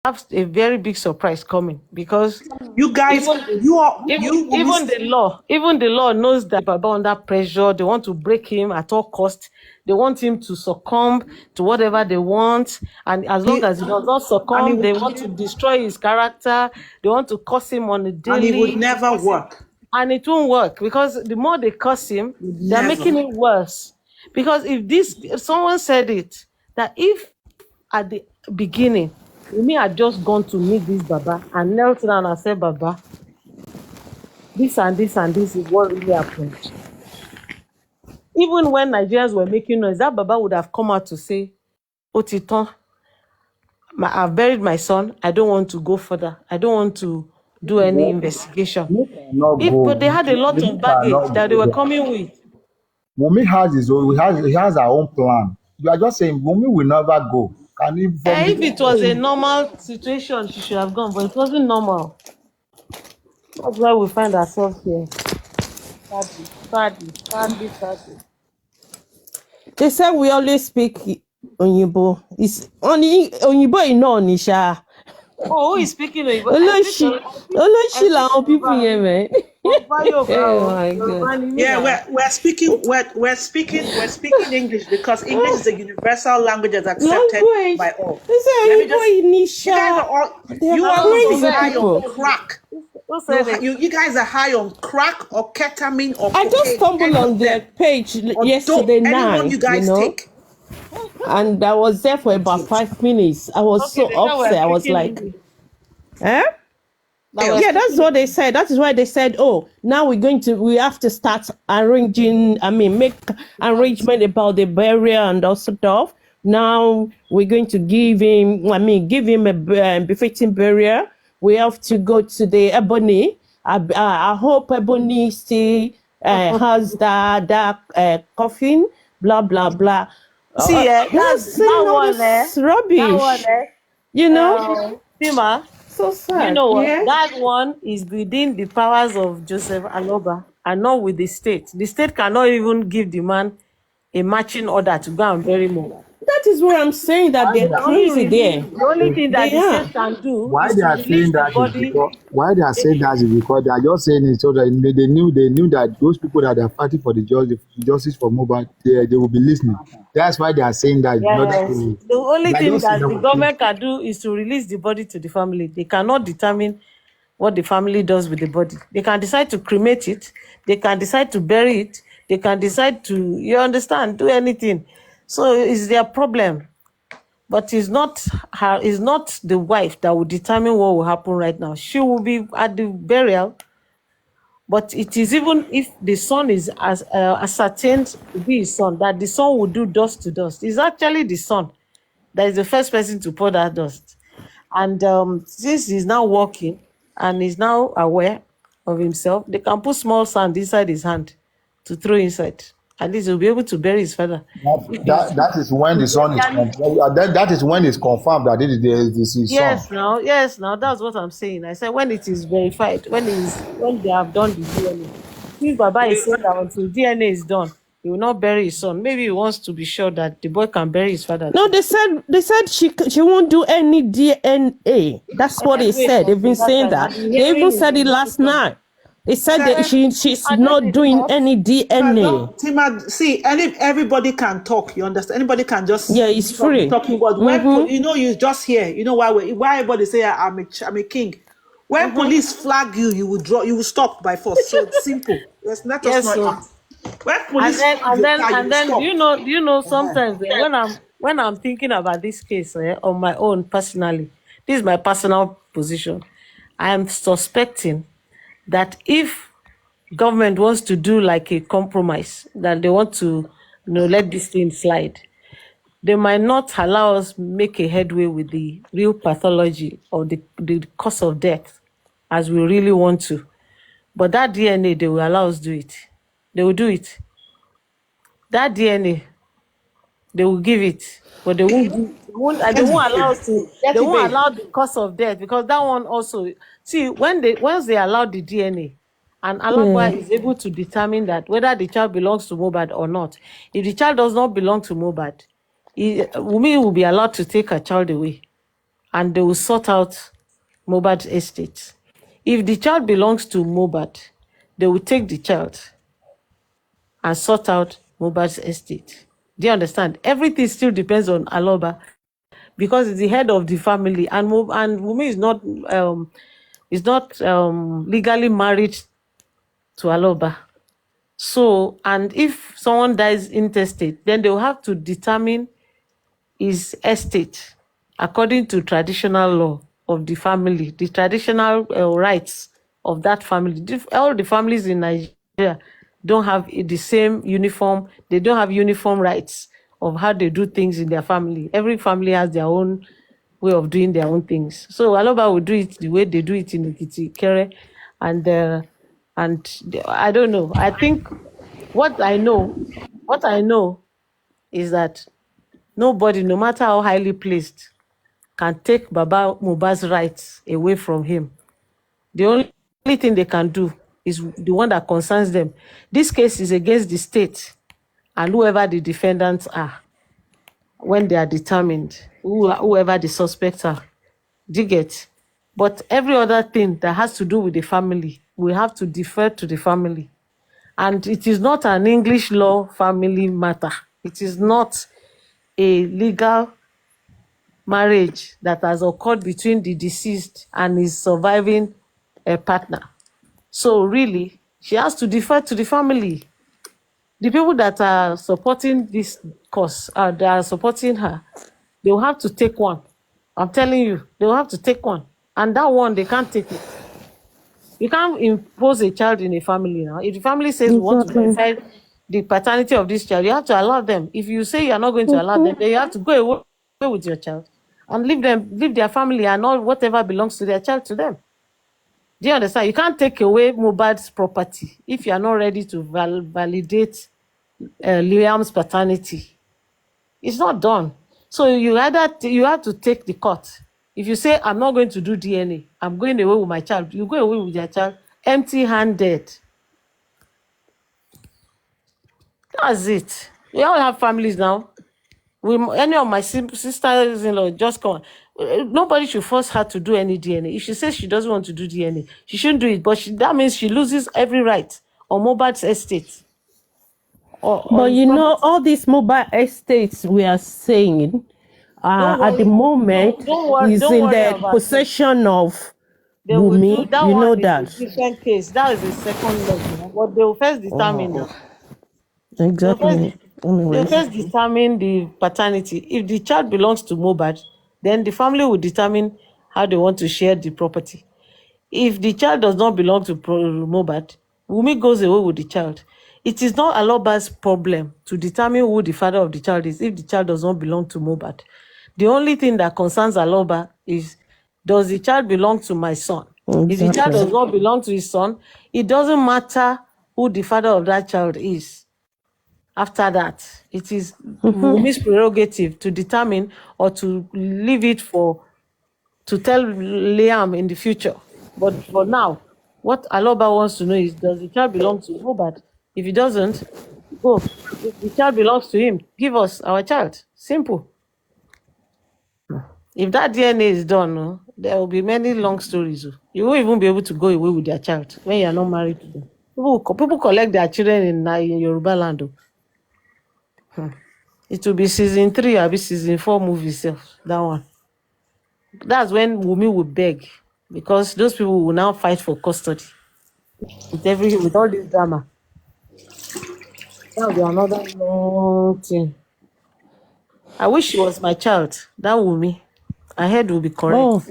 have a very big surprise coming because You guys, even the law knows that Baba under pressure. They want to break him at all cost. They want him to succumb to whatever they want, and as long as he does not succumb, they want to destroy his character. They want to curse him on a and it would daily, never work. and it won't work because the more they curse him, they're making it worse. Because if someone said it that if at the beginning me had just gone to meet this Baba and knelt down and said, Baba, this and this and this is what really happened. Even when Nigerians were making noise, that Baba would have come out to say, Otiton, I've buried my son. I don't want to go further. I don't want to do any investigation. But they had a lot of baggage that they were coming with. Wunmi has his own. He has our own plan. You are just saying Wunmi will never go. If it was a normal situation, she should have gone, but it wasn't normal. That's why we find ourselves here. Sadly. They said we always speak Onyibo. It's only Onyibo Nisha. Oh, who is speaking Onyibo? Oloshi la people here, man. Oh my God. Yeah, we're speaking English because English is a universal language that's accepted by all. They say you are high on crack. You guys are high on crack or ketamine or cocaine. I just stumbled on their page yesterday night, you guys take. And I was there for about 5 minutes. I was so upset. I was like, eh? Yeah, that's what they said. That is why they said, oh, now we have to start make arrangement about the burial and all stuff. Now we're going to give him a befitting burial. We have to go to the Ebony. I hope Ebony still has that coffin, blah, blah, blah. See, that's that one, rubbish. You know? Sima, so sad. You know what? Yeah? That one is within the powers of Joseph Aloba and not with the state. The state cannot even give the man a matching order to go and bury more. That is what I'm saying, that they're crazy there. The only thing that the state can do why they are saying that is because they are just saying it so that they knew that those people that are fighting for the justice for Mohbad, they will be listening. That's why they are saying that. Yes. The only thing that the government can do is to release the body to the family. They cannot determine what the family does with the body. They can decide to cremate it. They can decide to bury it. They can decide to, do anything. So it's their problem. But it's not the wife that will determine what will happen right now. She will be at the burial. But it is even if the son is ascertained to be his son, that the son will do dust to dust. It's actually the son that is the first person to pour that dust. And since he's now walking and is now aware of himself, they can put small sand inside his hand to throw inside. At least he'll be able to bury his father. That is when the son is confirmed. That is when it's confirmed that it is his son. Yes, now that's what I'm saying. I said when it is verified, when they have done the DNA. If Baba is saying that until DNA is done, he will not bury his son. Maybe he wants to be sure that the boy can bury his father. No, they said she won't do any DNA. That's what they said. They've been saying that. They even said it last night. They said that she's not doing any DNA. Tima, see, everybody can talk. You understand? Anybody can just it's free talking about. You just hear. You know why everybody say I'm a king. When police flag you, you will stop by force. So it's simple. Let us not. When police and then you know sometimes when I'm thinking about this case on my own personally, this is my personal position. I am suspecting that if government wants to do like a compromise, that they want to let this thing slide, they might not allow us make a headway with the real pathology or the cause of death as we really want to. But that DNA, they will allow us do it. They will do it. That DNA, they will give it, but they won't allow us to. They won't allow the cause of death because that one also. See, once they allow the DNA, and Allah is able to determine that whether the child belongs to Mohbad or not. If the child does not belong to Mohbad, Wunmi will be allowed to take her child away. and they will sort out Mohbad's estate. If the child belongs to Mohbad, they will take the child and sort out Mohbad's estate. Do you understand? Everything still depends on Aloba because he's the head of the family, and Wunmi is not legally married to Aloba. So, and if someone dies intestate, then they will have to determine his estate according to traditional law of the family, the traditional rights of that family. All the families in Nigeria don't have the same uniform, they don't have uniform rights of how they do things in their family. Every family has their own way of doing their own things. So Aloba will do it the way they do it in Ekiti, Kere, and I don't know. I think what I know is that nobody, no matter how highly placed, can take Baba Mohbad's rights away from him. The only thing they can do is the one that concerns them. This case is against the state and whoever the defendants are when they are determined, whoever the suspects are. Do you get? But every other thing that has to do with the family, we have to defer to the family. And it is not an English law family matter. It is not a legal marriage that has occurred between the deceased and his surviving partner. So really, she has to defer to the family. The people that are supporting this cause, that are supporting her, they will have to take one. I'm telling you, they will have to take one. And that one, they can't take it. You can't impose a child in a family now. If the family says we want to verify the paternity of this child, you have to allow them. If you say you're not going to allow them, then you have to go away with your child and leave their family and all whatever belongs to their child to them. Do you understand? You can't take away Mohbad's property if you are not ready to validate Liam's paternity. It's not done. So you have to take the court. If you say, I'm not going to do DNA, I'm going away with my child, you go away with your child empty-handed. That's it. We all have families now. Any of my sisters-in-law just come on. Nobody should force her to do any DNA. If she says she doesn't want to do DNA, she shouldn't do it. But that means she loses every right on Mohbad's estate. But you know, all these Mohbad estates we are saying at the moment is in the possession of Wunmi. You know that. Different case. That is a second level. But they will first determine. Exactly. They first determine the paternity. If the child belongs to Mohbad, then the family will determine how they want to share the property. If the child does not belong to Mohbad, Wunmi goes away with the child. It is not Aloba's problem to determine who the father of the child is if the child does not belong to Mohbad. The only thing that concerns Aloba is, does the child belong to my son? Exactly. If the child does not belong to his son, it doesn't matter who the father of that child is. After that, it is Wunmi's prerogative to determine or to leave it to tell Liam in the future. But for now, what Aloba wants to know is, does the child belong to Mohbad? If it doesn't, go. If the child belongs to him, give us our child. Simple. If that DNA is done, there will be many long stories. You won't even be able to go away with their child when you are not married to them. People collect their children in Yoruba land. It will be season 3 or be season 4 movie self, that one. That's when Wunmi will beg, because those people will now fight for custody with all this drama. That will be another long thing. I wish she was my child. That Wunmi. Her head will be correct.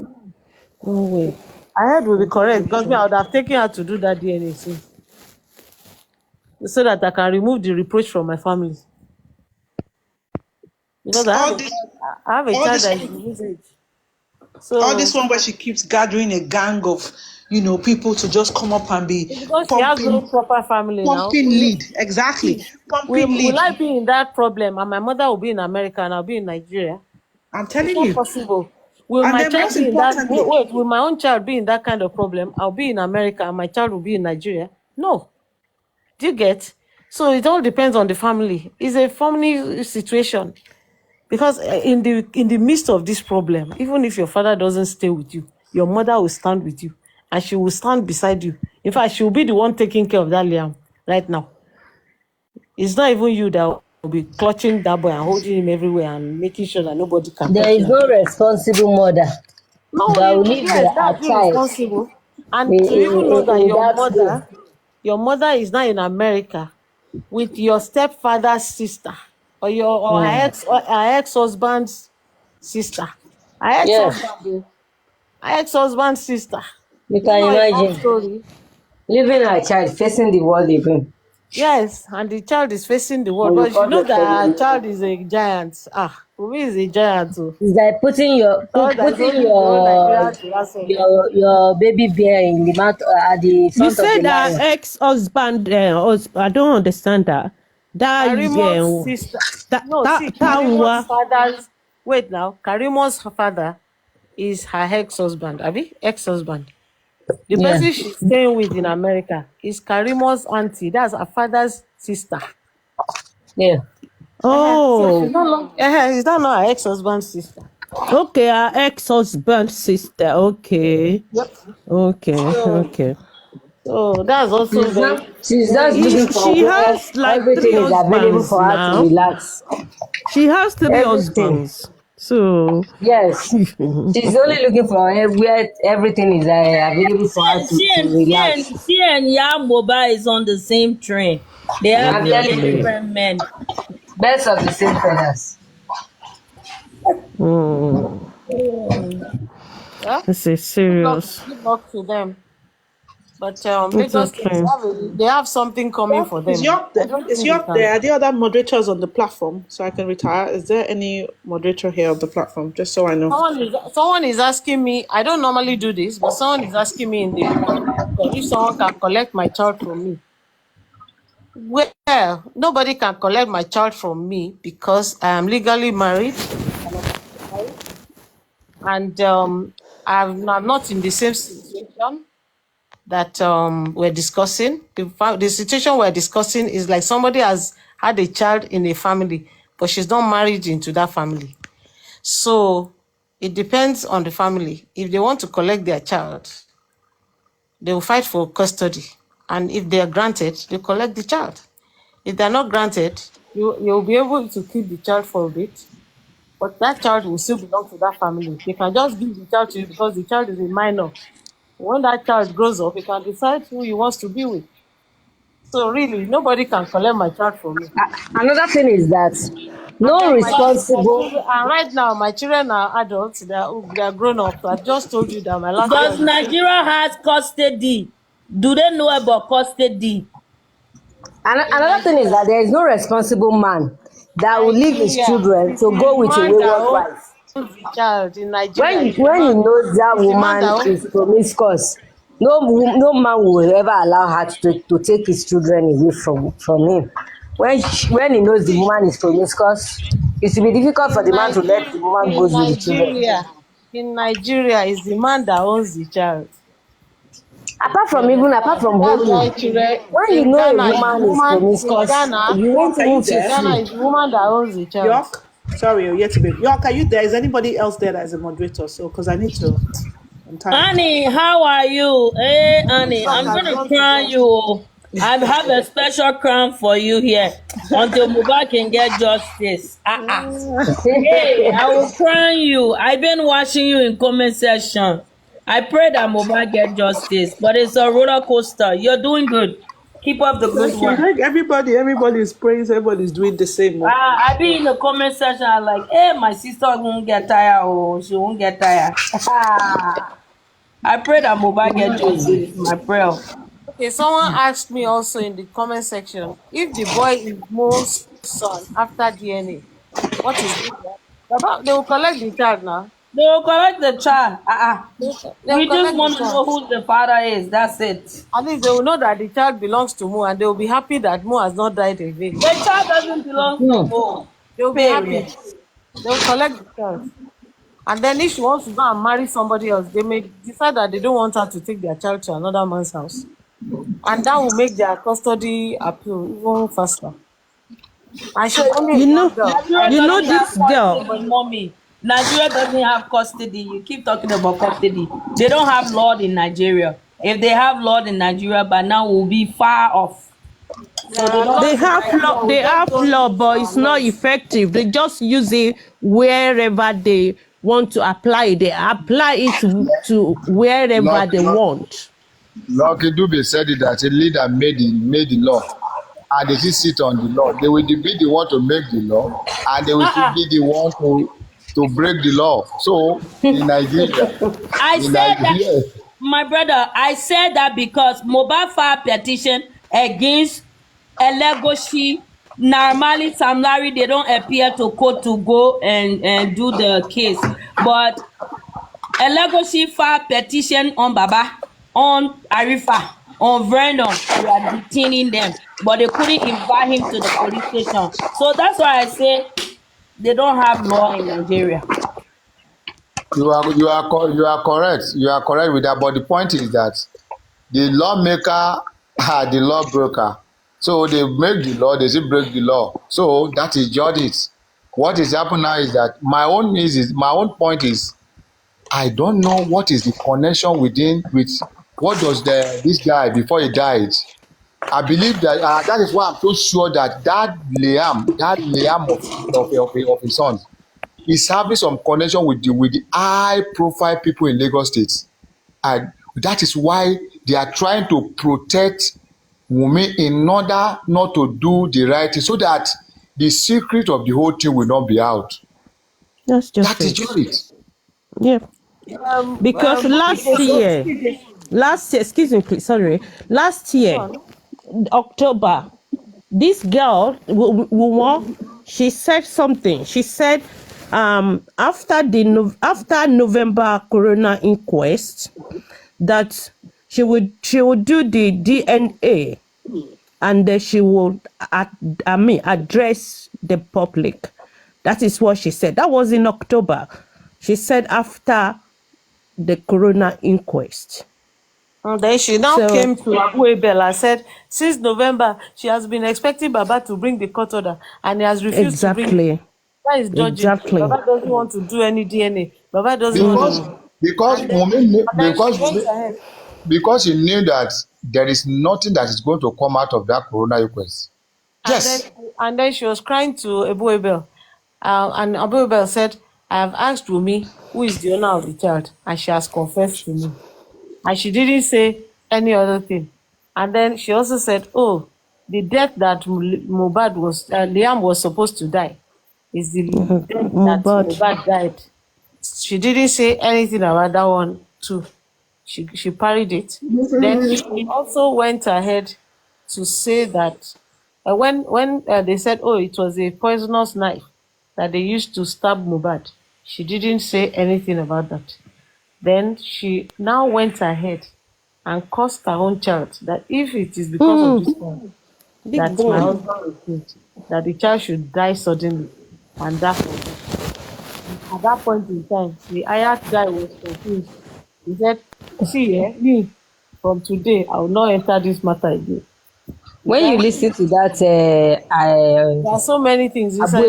No way. Her head will be correct, because I would have taken her to do that DNA soon, so that I can remove the reproach from my family. Because I have a child that is in his age. So all this one where she keeps gathering a gang of, people to just come up and be because she has no proper family now. Pumping lead, exactly. Pumping lead. Will I be in that problem? And my mother will be in America and I'll be in Nigeria. I'm telling it's you. not possible. Will my child be in that? Wait, will my own child be in that kind of problem? I'll be in America and my child will be in Nigeria? No. Do you get? So it all depends on the family. It's a family situation. Because in the midst of this problem, even if your father doesn't stay with you, your mother will stand with you, and she will stand beside you. In fact, she will be the one taking care of that Liam right now. It's not even you that will be clutching that boy and holding him everywhere and making sure that nobody can There touch is him. no responsible mother No, that will leave yes, her that's child irresponsible. And to even know that in that way. your mother is not in America with your stepfather's sister or her ex-husband's sister. Her Yes, ex-husband, her ex-husband's sister. you It's can not enough imagine story. leaving her child facing the world again. Yes, and the child is facing the world, And you but you call know yourself that a her mother. child is a giant. For me, is a giant too. It's like So that's putting only the whole Nigeria to wrestle. your baby bear in the mouth at the You front of the said that lion. ex-husband, I don't understand that. That is, Karimo's sister. No, see, Karimo's that father's. Wait now, Karimo's father is her ex-husband. Abi, ex-husband. The Yeah, person she's staying with in America is Karimo's auntie. That's her father's sister. yeah. So she's oh, not. Is that not her ex-husband's sister? okay, our ex-husband sister. Okay, Yep. okay, So, okay. so that's also very, She's very just looking important. for She where has like everything three is available husbands for her to now. relax. She has three Everything. husbands. So Yes. She's only looking for where everything is available for her to relax. She and Yamoba is on the same train. They have I'm telling you, different men. birds of the same feathers. mm, Yeah. this is serious. Good luck to them. But It's Lagos State, okay. they have something coming for Is them. York I there? don't Is think they York there? can. Are there other moderators on the platform so I can retire? Is there any moderator here on the platform? Just so I know. Someone is asking me. I don't normally do this, but someone is asking me in the comment section if someone can collect my child from me. Well, nobody can collect my child from me because I am legally married and I'm not in the same situation that we're discussing. The situation we're discussing is like somebody has had a child in a family, but she's not married into that family. So it depends on the family. If they want to collect their child, they will fight for custody. And if they are granted, they collect the child. If they're not granted, you'll be able to keep the child for a bit, but that child will still belong to that family. They can just give the child to you because the child is a minor. When that child grows up, he can decide who he wants to be with. So really, nobody can collect my child from me. Another thing is that And no then my responsible. children, and right now my children are adults. They are grown up. I just told you that my last Does child is Nigeria has custody? Do they know about custody? in Another thing is Nigeria. that there is no responsible man that will leave his Nigeria, children it to is go the with a man that wayward owns wife. the child. In Nigeria, When he knows that it's the man that woman owns is the child. promiscuous, no man will ever allow her to take his children away from him. When he knows the See, woman is promiscuous, it will be difficult for in the man to let Nigeria, the woman go in with the children. Nigeria, in Nigeria, it's the man that owns the child. You Apart understand? from That's why holding, children when you in know a Ghana is the woman is woman. In promiscuous, Ghana, you won't York, are even you feel there? Ghana free. is the woman that owns the child. York? Sorry, you're yet to be. York, are you there? Is anybody else there that is a moderator? So, because I need to. I'm tired. Annie, how are you? Hey, Annie, Rock I'm has gonna gone to crown bed. you. I have a special crown for you here until Mubarak can get justice. Hey, I will crown you. I've been watching you in comment section. I pray that Mubarak get justice, but it's a roller coaster. You're doing good. Keep up the good Thank you. work. Thank everybody is praising. Everybody's doing the same. Oh. I be in the comment section. I'm like, hey, my sister won't get tired. Oh, she won't get tired. I pray that Mubarak get justice. My prayer. Okay, someone asked me also in the comment section if the boy is Mo's son after DNA, what is it? They will collect the child now. They will collect the child. They will We just collect the want to child. know who the father is. That's it. At least they will know that the child belongs to Mo and they will be happy that Mo has not died in vain. The child doesn't belong to Mo. They will be Period. happy. They will collect the child. And then if she wants to go and marry somebody else, they may decide that they don't want her to take their child to another man's house. And that will make their custody appeal even faster. And she's only a You know, young girl. Nigeria you know doesn't have this girl. custody, mommy. Nigeria doesn't have custody. You keep talking about custody. They don't have law in Nigeria. If they have law in Nigeria, by now we'll be far off. So they don't. They Laws in have law. Nigeria, we They just have don't law, use but our it's not laws. effective. They just use it wherever they want to apply it. They apply it to wherever they want. Lucky Dube said it that a leader made the law, and they still sit on the law. They will be the one to make the law, and they will still Uh-uh. be the one to break the law. So in Nigeria, I in said that, Nigeria, my brother. I said that because Mohbad filed petition against Elegoshi. Normally, Sam Larry, they don't appear to court to go and do the case, but Elegoshi filed petition on Baba, on Arifa, on Vernon. They are detaining them, but they couldn't invite him to the police station. So that's why I say they don't have law in Nigeria. you are correct. You are correct with that. But the point is that the lawmaker are the lawbreaker. So they make the law, they still break the law. So that is just it. What is happening now is that my own point is I don't know what is the connection with what does this guy before he died. I believe that that is why I'm so sure that Liam of his son is having some connection with the high profile people in Lagos State. And that is why they are trying to protect Wunmi in order not to do the right thing so that the secret of the whole thing will not be out. That's just That is it. just it. Yeah. Because last year, excuse me, please, sorry, last year, October, this girl, she said something. She said, after November Corona inquest, that she would do the DNA, and then she would, address the public. That is what she said. That was in October. She said after the Corona inquest. And then she now So- came to Abu Ebel and said, since November, she has been expecting Baba to bring the court order, and he has refused to bring it. Exactly. That is dodging. Exactly. Baba doesn't want to do any DNA. Baba doesn't want to. Because And then- Wunmi knew, And then she went ahead. because he knew that there is nothing that is going to come out of that Corona inquest. Yes. And then she was crying to Abu Ebel. And Abu Ebel said, I have asked Wunmi, who is the owner of the child, and she has confessed to me. And she didn't say any other thing. And then she also said, oh, the death that Liam was supposed to die is the death that Mohbad died. She didn't say anything about that one too. She parried it. Then she also went ahead to say that when they said, oh, it was a poisonous knife that they used to stab Mohbad, she didn't say anything about that. Then she now went ahead and cursed her own child that if it is because of this one Big that boy. my husband was killed, that the child should die suddenly and that was it. At that point in time, the Ayat guy was confused. He said, see, me, from today, I will not enter this matter again. When you listen to that, There are so many things inside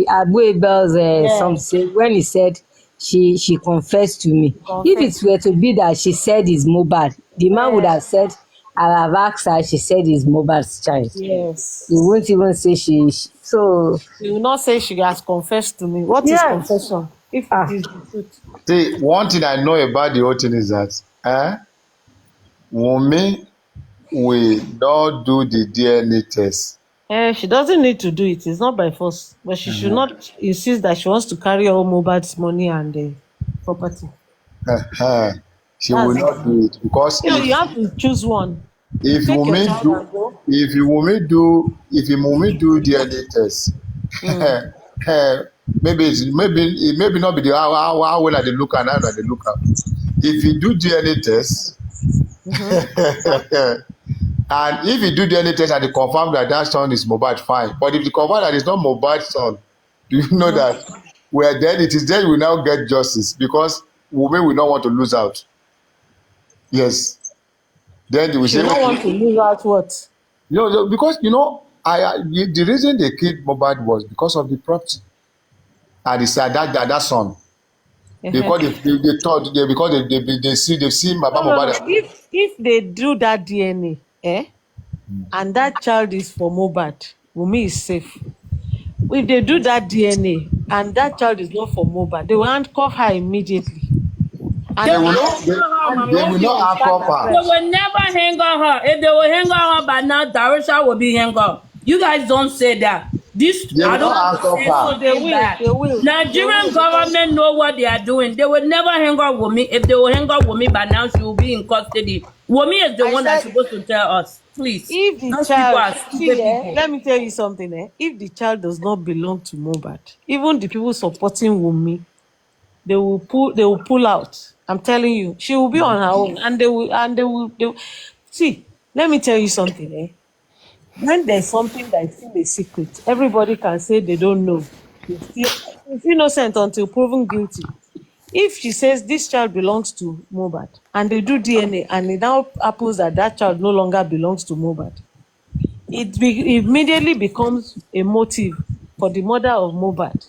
Abu Ebel's Yeah. something, when he said she confessed to me. If it were to be that she said it's Mohbad, the man would have said, I have asked her, she said it's Mohbad's child. Yes. He won't even say so. She will not say she has confessed to me. What is Yes. confession? If it is the truth. See, one thing I know about the whole thing is that Wunmi will not do the DNA test. She doesn't need to do it. It's not by force. But she should not insist that she wants to carry all Mohbad's money and property. She will That's not do it because You know, you have to choose one. if Take your Wunmi child do and go. if Wunmi do DNA test, maybe not be the how well they look and how they look at. If you do DNA test, and if you do DNA test and they confirm that son is Mohbad, fine. But if you confirm that it's not Mohbad's son, do you know that then it is then we now get justice because Wunmi will not want to lose out. Yes. Then they will She say, don't want to lose out what? because The reason they killed Mohbad was because of the property. And that son. Because they thought they've seen Baba Mohbad. If they do that DNA, and that child is for Mohbad, Wunmi is safe. If they do that DNA and that child is not for Mohbad, they will handcuff her immediately. And They will not handcuff her. They will never hang on her. If they will hang on her by now, Darusha will be hang on. You guys don't say that. This They I will not don't handcuff her. so they will. Nigerian government know what they are doing. They will never hang on with me. If they will hang on with me by now, she will be in custody. Wunmi is the one that's supposed to tell us. Please. If the Those child, people are stupid people. let me tell you something. If the child does not belong to Mohbad, even the people supporting Wunmi, they will pull out. I'm telling you, she will be on her own, and they will. See, let me tell you something. When there's something that is still a secret, everybody can say they don't know. It's innocent until proven guilty. If she says this child belongs to Mohbad and they do DNA and it now happens that child no longer belongs to Mohbad, it immediately becomes a motive for the mother of Mohbad.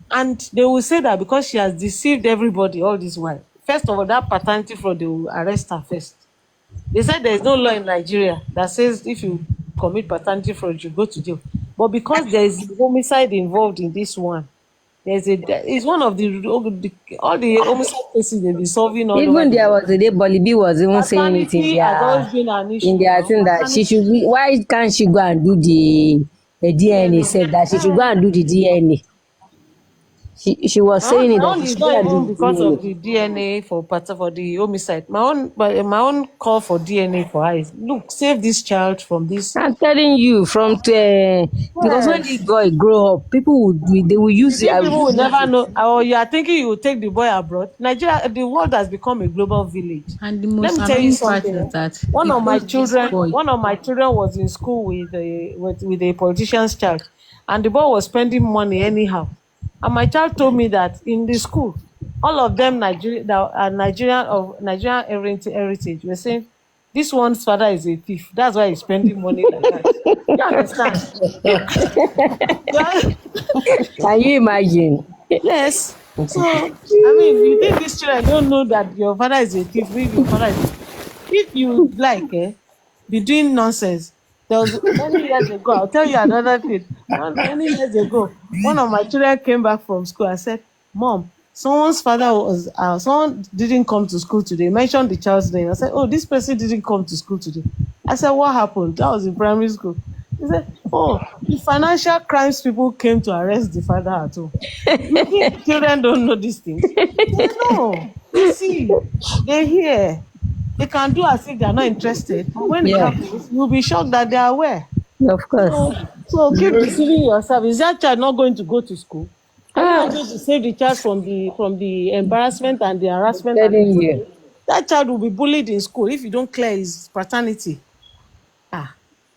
And they will say that because she has deceived everybody all this while. First of all, that paternity fraud, they will arrest her first. They said there is no law in Nigeria that says if you commit paternity fraud, you go to jail. But because there is homicide involved in this one, it's one of all the homicide cases they've been solving. Even there was a day Bolibi was even saying it in their thing that she should be. Why can't she go and do the DNA? Said that she should go and do the DNA. She was saying it that It's not even because of the DNA for the homicide. My own call for DNA for her is, look, save this child from this. I'm telling you, because when this boy grow up, they will use it. People will never know. Or you are thinking you will take the boy abroad. Nigeria, the world has become a global village. And the most Let me tell you part something. is that One of my children was in school with a politician's child, and the boy was spending money anyhow. And my child told me that in the school, all of them Nigerian heritage were saying, this one's father is a thief. That's why he's spending money like that. You understand? Can you imagine? Yes. So, I mean, if you think these children don't know that your father is a thief, if you be doing nonsense. There was many years ago, I'll tell you another thing. Many years ago, one of my children came back from school and said, Mom, someone didn't come to school today. Mentioned the child's name. I said, oh, this person didn't come to school today. I said, what happened? That was in primary school. He said, oh, the financial crimes people came to arrest the father at home. You think children don't know these things? They know. You see, they hear. They can do as if they are not interested. When it happens, you'll be shocked that they are aware. Of course. So keep deceiving yourself. Is that child not going to go to school? Are you going to save the child from the embarrassment and the harassment? That child will be bullied in school if you don't clear his paternity.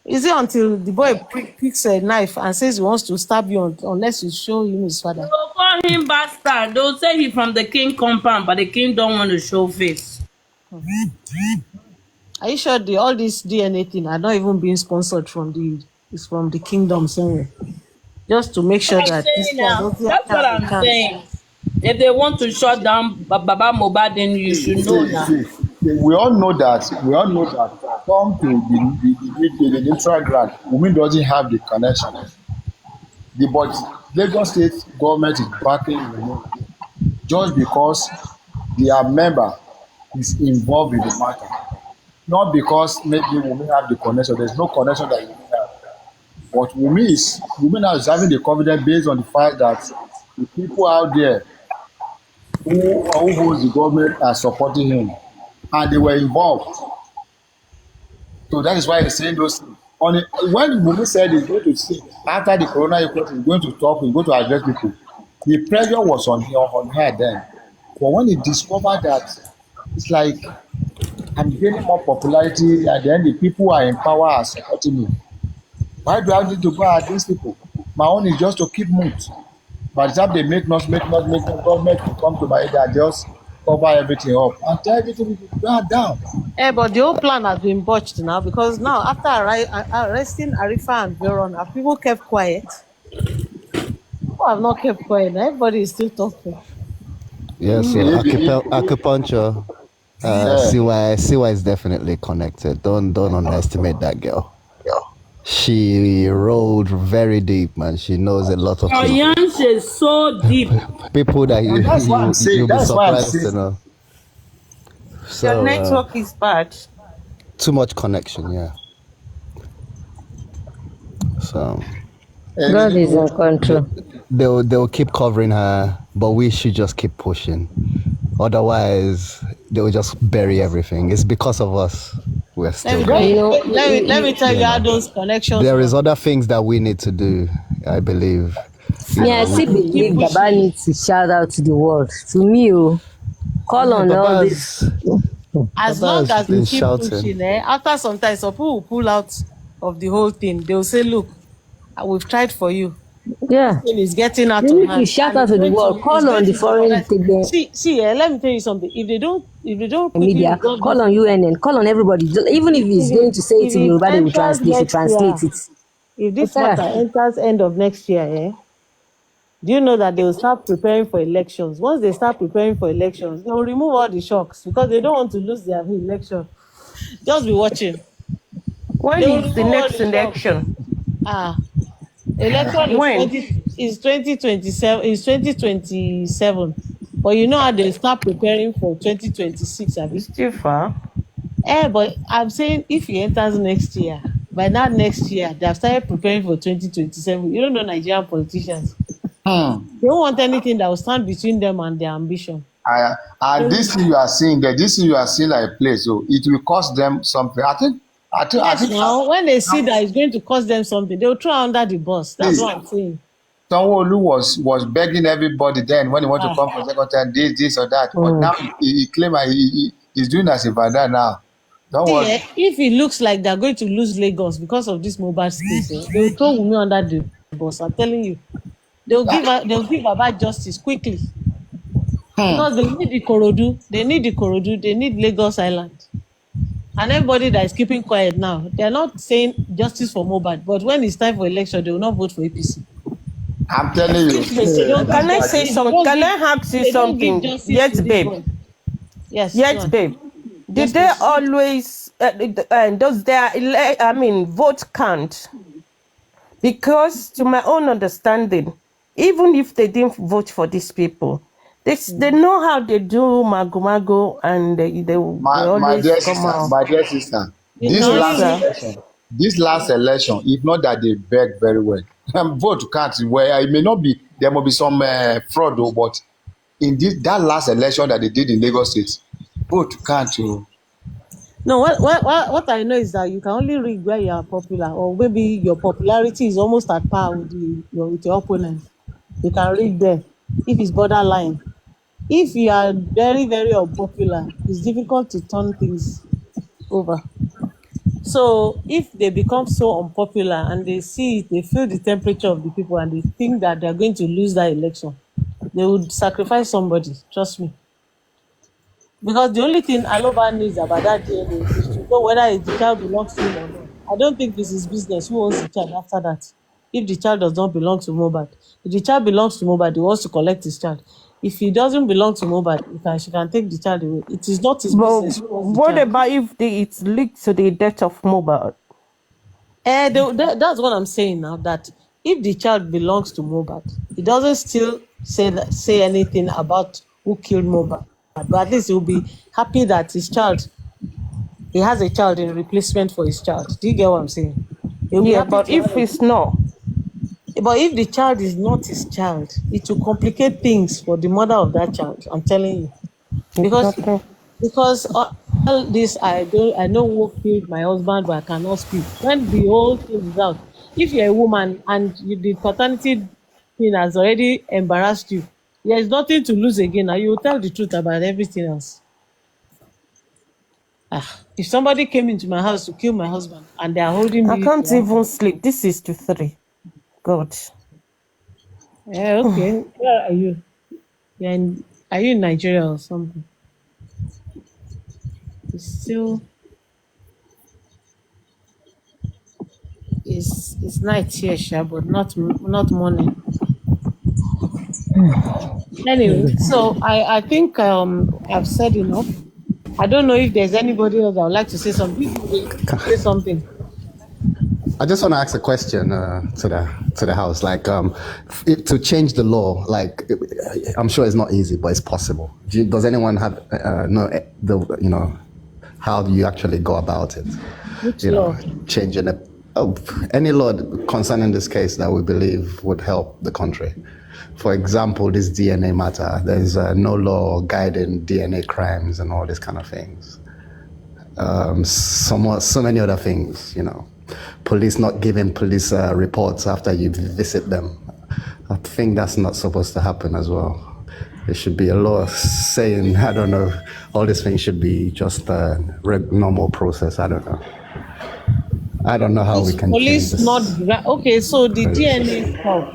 Is it until the boy picks a knife and says he wants to stab you unless you show him his father? They will call him bastard. They'll say he's from the king compound, but the king don't want to show face. Are you sure all this DNA thing are not even being sponsored from the kingdom somewhere? Just to make sure that that's what I'm saying. If they want to shut down Baba Mohbad, then you should know now. We all know that. Come to the neutral ground, Wunmi doesn't have the connection. But Lagos State government is backing Wunmi just because their member is involved in the matter, not because maybe Wunmi have the connection. There's no connection that Wunmi have. But Wunmi now is having the confidence based on the fact that the people out there who holds the government are supporting him, and they were involved. So that is why he's saying those things. When Wunmi said he's going to see after the corona inquest, he's going to talk, he's going to address people, the pressure was on her then. But when he discovered that, it's like, I'm gaining more popularity, and then the people who are in power are supporting me. Why do I need to go against people? My own is just to keep mute. By the time they make government to come to my aid, cover everything up and tell everything to go down. But the whole plan has been botched now because now after arresting Arifa and Veron, have people kept quiet? People have not kept quiet. Everybody is still talking. Yeah, so acupuncture, Siwa is definitely connected. Don't underestimate that girl. She rolled very deep, man. She knows a lot of people. Oyanche is so deep. People that you'll be surprised to know. So, your network is bad. Too much connection, yeah. So God is in control. They'll keep covering her, but we should just keep pushing. Otherwise, they will just bury everything. It's because of us. We're still let me tell you how those connections. There is other things that we need to do, I believe. I still believe Baba needs to shout out to the world. To me, call on all this. As long as we keep pushing, after some time, some people will pull out of the whole thing. They will say, look, we've tried for you. Yeah. It's getting out you of need hand. To shout out to the world. Call on the foreign See, let me tell you something. If they don't media, call on UNN, call on everybody. Even if he's going to say it in Yoruba, they will translate it. If this matter enters end of next year, do you know that they will start preparing for elections? Once they start preparing for elections, they will remove all the shocks because they don't want to lose their election. Just be watching. When is the next election? Election is 2027. It's 2027. But you know how they start preparing for 2026. It's too far. But I'm saying if he enters next year, by that next year, they have started preparing for 2027. You don't know Nigerian politicians. They don't want anything that will stand between them and their ambition. And this thing you are seeing there, this thing you are seeing like a place, so it will cost them something. I think now, when they see that it's going to cost them something, they will throw under the bus. That's what I'm saying. Sanwo-Olu was begging everybody then when he want to come for second time, this or that. But now he claim he's doing as if by that now. Don't worry. If it looks like they're going to lose Lagos because of this mobile space, they will throw Wunmi under the bus. I'm telling you, they'll give about justice quickly because they need the Ikorodu, they need Lagos Island. And everybody that is keeping quiet now, they are not saying justice for Mohbad, but when it's time for election, they will not vote for APC. I'm telling you. Can I say something? Can I ask you something? Yes, babe. Yes, babe. Did they always does their vote count? Because to my own understanding, even if they didn't vote for these people, they know how they do mago and they always come out. My dear sister, this last election, if not that they beg very well, vote count where it may not be, there may be some fraud, but in that last election that they did in Lagos State, vote count. No, what I know is that you can only read where you are popular, or maybe your popularity is almost at par with your opponent. You can read there if it's borderline. If you are very, very unpopular, it's difficult to turn things over. So if they become so unpopular and they see it, they feel the temperature of the people and they think that they're going to lose that election, they would sacrifice somebody, trust me. Because the only thing Aloba needs about that DNA is to know whether the child belongs to him or not. I don't think this is business. Who owns the child after that? If the child does not belong to Mohbad. If the child belongs to Mohbad, he wants to collect his child. If he doesn't belong to Mohbad, she can take the child away. It is not his business. What about if it's linked to the death of Mohbad? That's what I'm saying now, that if the child belongs to Mohbad, he doesn't still say anything about who killed Mohbad. But at least he'll be happy that he has a child in replacement for his child. Do you get what I'm saying? But if it's not. But if the child is not his child, it will complicate things for the mother of that child. I'm telling you, because all this I know who killed my husband, but I cannot speak. When the whole thing is out, if you're a woman and the paternity thing has already embarrassed you, there is nothing to lose again. And you will tell the truth about everything else. If somebody came into my house to kill my husband and they are holding me, I can't even sleep. This is to 3. God. Yeah, okay. Where are you? Are you in Nigeria or something? still it's night here, Sha, but not morning. Anyway, so I think I've said enough. I don't know if there's anybody else that would like to say something. Say something. I just want to ask a question to the house, like to change the law. Like, I'm sure it's not easy, but it's possible. Does anyone have how do you actually go about it? Which law? Changing any law concerning this case that we believe would help the country. For example, this DNA matter. There's no law guiding DNA crimes and all these kind of things. So many other things, Police not giving police reports after you visit them. I think that's not supposed to happen as well. There should be a law saying, I don't know, all these things should be just a normal process. I don't know. I don't know how we can police change this. not okay. So the DNA stuff,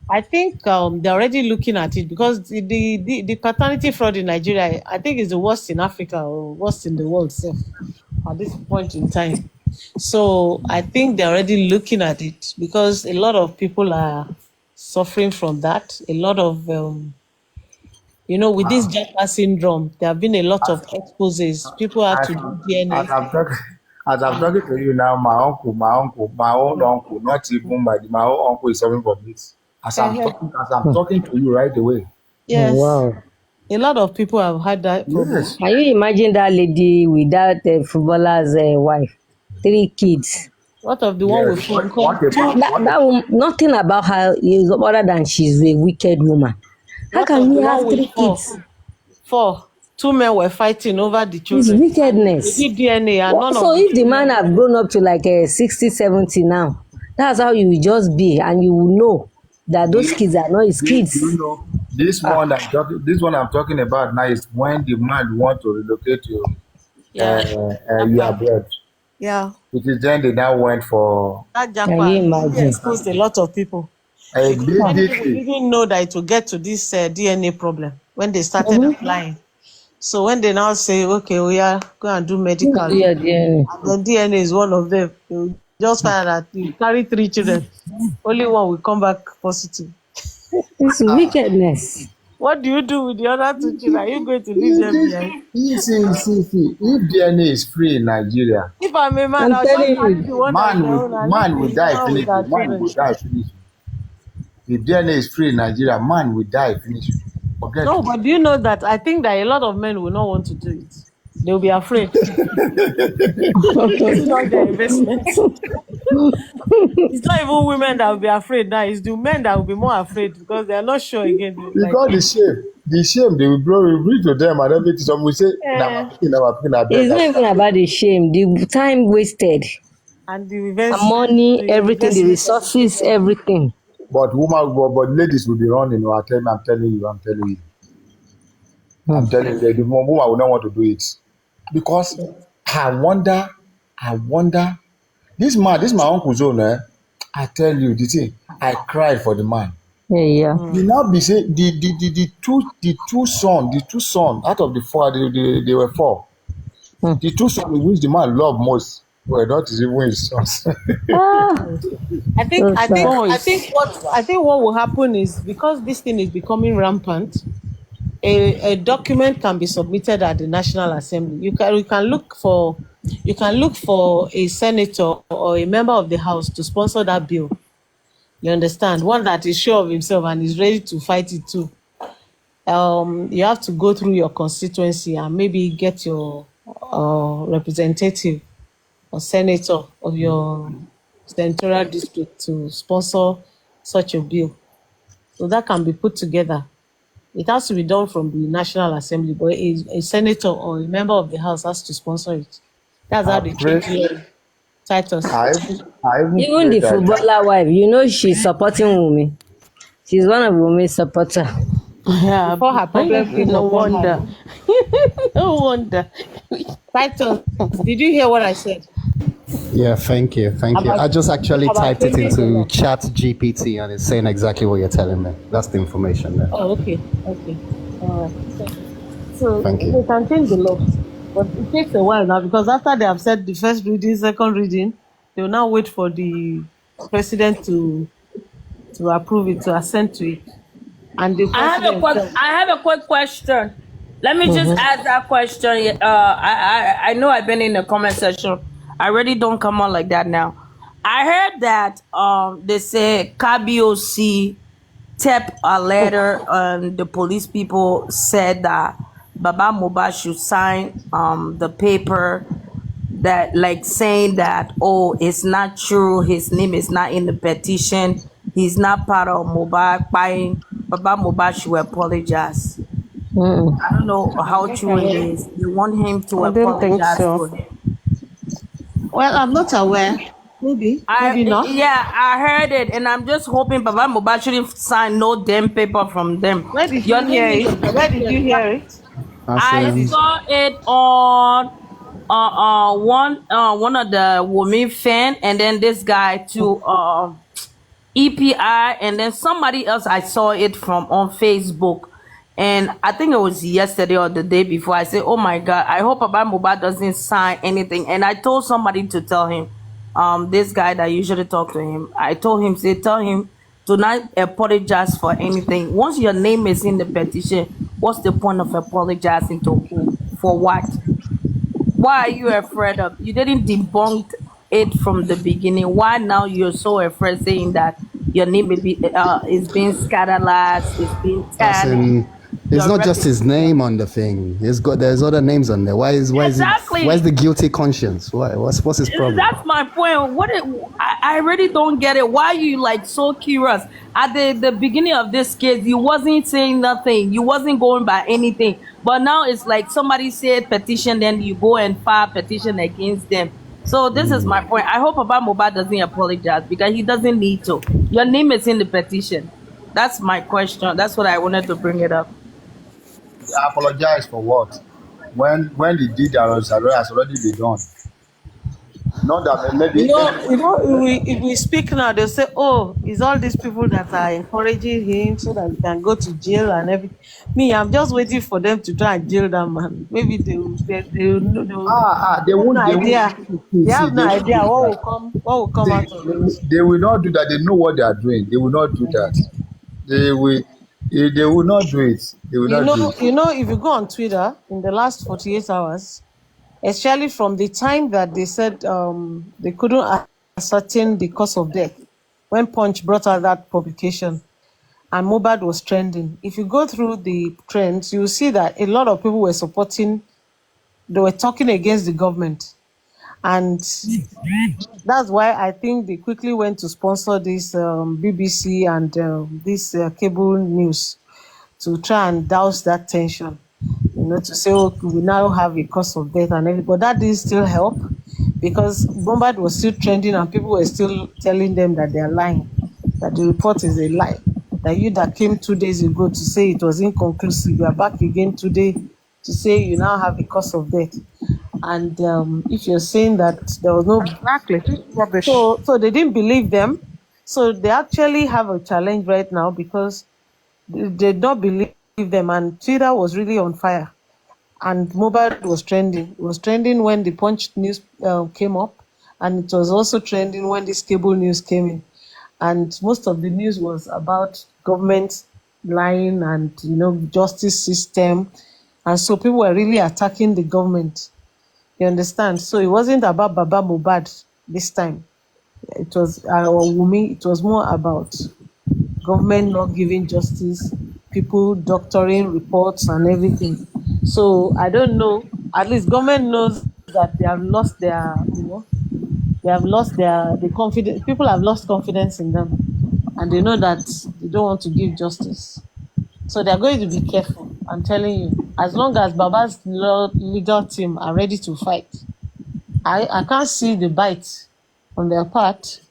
I think they're already looking at it because the paternity fraud in Nigeria, I think, is the worst in Africa or worst in the world at this point in time. So I think they're already looking at it because a lot of people are suffering from that. A lot of, with this Japa syndrome, there have been a lot of exposes. People have to do DNA. As I'm talking to you now, my own uncle, not even my own uncle is suffering from this. As I'm talking to you right away. Yes. Oh, wow. A lot of people have had that problem. Yes. Can you imagine that lady without a footballer's wife? 3 kids. What of the one with phone call? That nothing about her is other than she's a wicked woman. How can you have 3 kids? 4. 2 men were fighting over the children. It's wickedness. They did DNA and none So of if the man have grown up to like 60, 70 now, that's how you will just be, and you will know that those kids are not his kids. This one I'm talking about now is when the man want to relocate you. Your bread. Yeah. It is then they now went for That Can you imagine? exposed a lot of people. Many people didn't know that it will get to this DNA problem when they started applying. So when they now say, okay, we are go and do medical, Yeah, DNA. and then DNA is one of them. You just find that you carry 3 children, only one will come back positive. It's wickedness. What do you do with the other 2 children? Are you going to leave them behind? See. If DNA is free in Nigeria, If I'm a man, I'm I'll just telling carry you, the one I own and man leave will the die one finish. with our Man children. will die finish. If DNA is free in Nigeria, man will die finish. Forget No, it. but do you know that I think that a lot of men will not want to do it. They'll be afraid. It's not their investment. It's not even women that will be afraid now. It's the men that will be more afraid because they are not sure again. Because the shame they will bring to them and everything. Some will say, It's not even about the shame, the time wasted, and the the events, money, everything, the resources, everything. but ladies will be running. I'm telling you. The woman will not want to do it because I wonder. This man, this is my uncle's own. I tell you the thing. I cried for the man. Yeah. You now be saying the two sons out of the 4, they were 4. The 2 sons which the man loved most were not even his sons. I think what will happen is because this thing is becoming rampant, a document can be submitted at the National Assembly. You can look for a senator or a member of the House to sponsor that bill. You understand? One that is sure of himself and is ready to fight it too. You have to go through your constituency and maybe get your representative or senator of your senatorial district to sponsor such a bill. So that can be put together. It has to be done from the National Assembly, but a senator or a member of the House has to sponsor it. That's how they change titles. Even the footballer wife, she's supporting Wunmi. She's one of Wumi's supporters. Yeah, before her problem came No upon wonder. her. No wonder. Title, did you hear what I said? Yeah, thank you. I just actually typed it into Chat GPT and it's saying exactly what you're telling me. That's the information there. Oh, okay. All right. So Thank you. they can change the law. But it takes a while now because after they have said the first reading, second reading, they will now wait for the president to approve it, to assent to it. And the president I have a quick question. Let me just ask that question. I know I've been in the comment section. I really don't come on like that now. I heard that they say KBOC tapped a letter and the police people said that Baba Mohbad should sign the paper that like saying that, oh, it's not true, his name is not in the petition, he's not part of Mohbad buying. Baba Mohbad should apologize. I don't know how true it is. You want him to apologize to him. Well, I'm not aware. Maybe not. Yeah, I heard it, and I'm just hoping Baba Mohbad shouldn't sign no damn paper from them. Where did you hear it? Where did you hear it? I saw it on one of the women fan, and then this guy too, EPI, and then somebody else I saw it from on Facebook. And I think it was yesterday or the day before. I said, oh my God, I hope Baba Mohbad doesn't sign anything. And I told somebody to tell him, this guy that usually talk to him, I told him, tell him to not apologize for anything. Once your name is in the petition, what's the point of apologizing to who? For what? Why are you afraid of? You didn't debunk it from the beginning. Why now you're so afraid saying that your name is being scandalized, is being tagged? It's not just his name on the thing. There's other names on there. Where's the guilty conscience? What's his problem? That's my point. I really don't get it. Why are you like so curious? At the beginning of this case, you wasn't saying nothing. You wasn't going by anything. But now it's like somebody said petition, then you go and file petition against them. So this is my point. I hope Baba Mohbad doesn't apologize because he doesn't need to. Your name is in the petition. That's my question. That's what I wanted to bring it up. Apologize for what? When the deed has already been done. Not that maybe. If we speak now, they'll say, "Oh, it's all these people that are encouraging him so that he can go to jail and everything." Me, I'm just waiting for them to try and jail that man. Maybe they won't. They have no idea what will come out of it. They will not do that. They know what they are doing. They will not do that. They will not do it. They will not do it. You know, if you go on Twitter in the last 48 hours, especially from the time that they said they couldn't ascertain the cause of death, when Punch brought out that publication and Mohbad was trending. If you go through the trends, you will see that a lot of people were they were talking against the government. And that's why I think they quickly went to sponsor this BBC and this cable news to try and douse that tension, to say, oh, we now have a cause of death and everything. But that didn't still help because Mohbad was still trending and people were still telling them that they are lying, that the report is a lie, that you that came 2 days ago to say it was inconclusive, you are back again today to say you now have a cause of death. And if you're saying that there was no rubbish, so they didn't believe them. So they actually have a challenge right now because they did not believe them, and Twitter was really on fire. And Mohbad was trending. It was trending when the Punch news came up, and it was also trending when this cable news came in. And most of the news was about government lying and justice system, and so people were really attacking the government. You understand? So it wasn't about Baba Mohbad this time. It was Wunmi. It was more about government not giving justice, people doctoring reports and everything. So I don't know. At least government knows that they have lost their, they have lost the confidence. People have lost confidence in them, and they know that they don't want to give justice. So they're going to be careful. I'm telling you, as long as Baba's legal team are ready to fight, I can't see the bite on their part,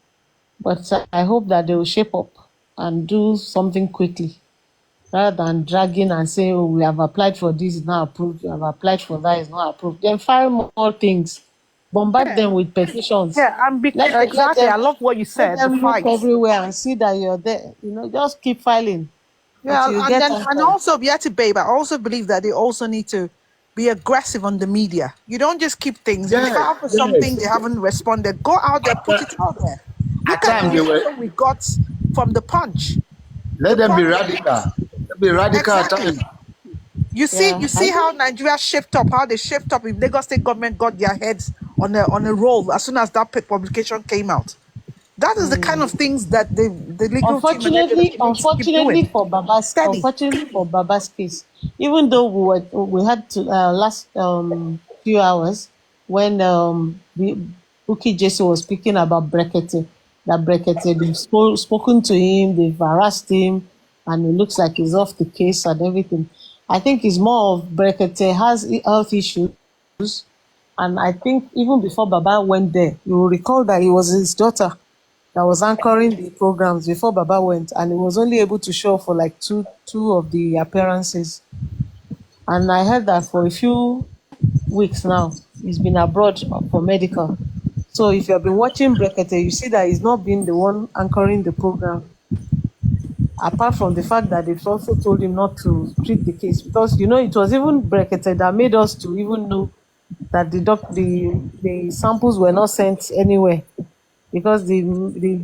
but I hope that they will shape up and do something quickly, rather than dragging and saying, oh, we have applied for this, it's not approved, we have applied for that, it's not approved. Then file more things. Bombard them with petitions. Yeah, exactly. I love what you said. Let them look everywhere and see that you're there. Just keep filing. Yeah, and also, Yeti Babe, I also believe that they also need to be aggressive on the media. You don't just keep things. If you file for something, they haven't responded. Go out there, put it out there. Look at the reaction we got from the Punch. Let them be radical. Be radical at times. You see how Nigeria shaped up, how they shaped up. If Lagos State government got their heads on a roll as soon as that publication came out. That is the kind of things that the legal unfortunately for Baba's case, even though we had to last few hours when Bukky Jesse was speaking about Brekete, that Brekete, they've spoken to him, they've harassed him, and it looks like he's off the case and everything. I think it's more of Brekete has health issues, and I think even before Baba went there, you will recall that it was his daughter that was anchoring the programs before Baba went, and he was only able to show for like two of the appearances. And I heard that for a few weeks now, he's been abroad for medical. So if you have been watching Brekete, you see that he's not been the one anchoring the program. Apart from the fact that they've also told him not to treat the case, because it was even Brekete that made us to even know that the samples were not sent anywhere, because the